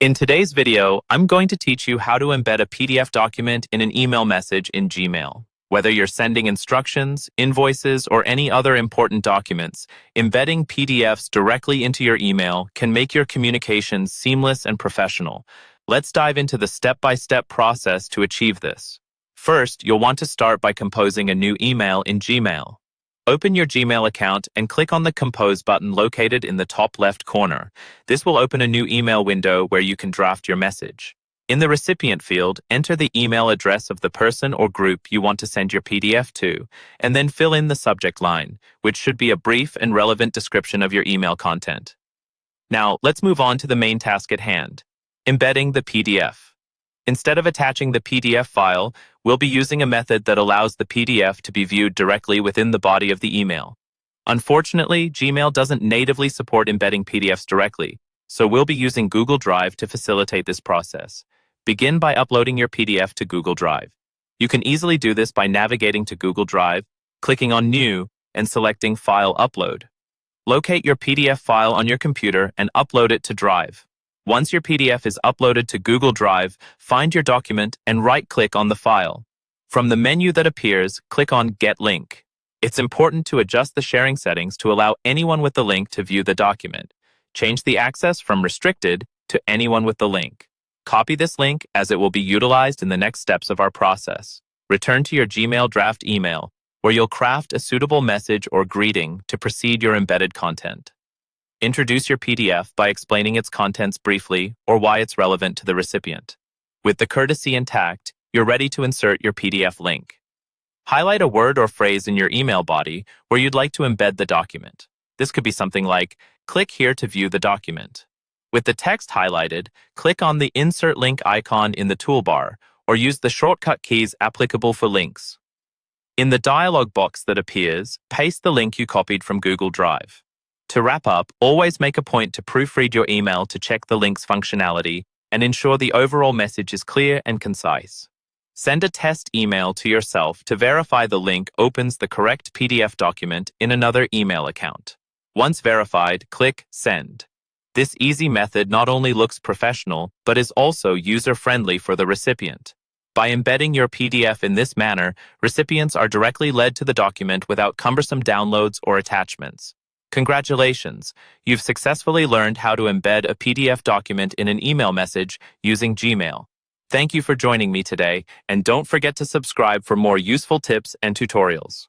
In today's video, I'm going to teach you how to embed a PDF document in an email message in Gmail. Whether you're sending instructions, invoices, or any other important documents, embedding PDFs directly into your email can make your communications seamless and professional. Let's dive into the step-by-step process to achieve this. First, you'll want to start by composing a new email in Gmail. Open your Gmail account and click on the Compose button located in the top left corner. This will open a new email window where you can draft your message. In the recipient field, enter the email address of the person or group you want to send your PDF to, and then fill in the subject line, which should be a brief and relevant description of your email content. Now, let's move on to the main task at hand, embedding the PDF. Instead of attaching the PDF file, we'll be using a method that allows the PDF to be viewed directly within the body of the email. Unfortunately, Gmail doesn't natively support embedding PDFs directly, so we'll be using Google Drive to facilitate this process. Begin by uploading your PDF to Google Drive. You can easily do this by navigating to Google Drive, clicking on New, and selecting File Upload. Locate your PDF file on your computer and upload it to Drive. Once your PDF is uploaded to Google Drive, find your document and right-click on the file. From the menu that appears, click on Get Link. It's important to adjust the sharing settings to allow anyone with the link to view the document. Change the access from restricted to anyone with the link. Copy this link as it will be utilized in the next steps of our process. Return to your Gmail draft email, where you'll craft a suitable message or greeting to precede your embedded content. Introduce your PDF by explaining its contents briefly or why it's relevant to the recipient. With the courtesy intact, you're ready to insert your PDF link. Highlight a word or phrase in your email body where you'd like to embed the document. This could be something like, "Click here to view the document." With the text highlighted, click on the Insert Link icon in the toolbar or use the shortcut keys applicable for links. In the dialog box that appears, paste the link you copied from Google Drive. To wrap up, always make a point to proofread your email to check the link's functionality and ensure the overall message is clear and concise. Send a test email to yourself to verify the link opens the correct PDF document in another email account. Once verified, click Send. This easy method not only looks professional, but is also user-friendly for the recipient. By embedding your PDF in this manner, recipients are directly led to the document without cumbersome downloads or attachments. Congratulations! You've successfully learned how to embed a PDF document in an email message using Gmail. Thank you for joining me today, and don't forget to subscribe for more useful tips and tutorials.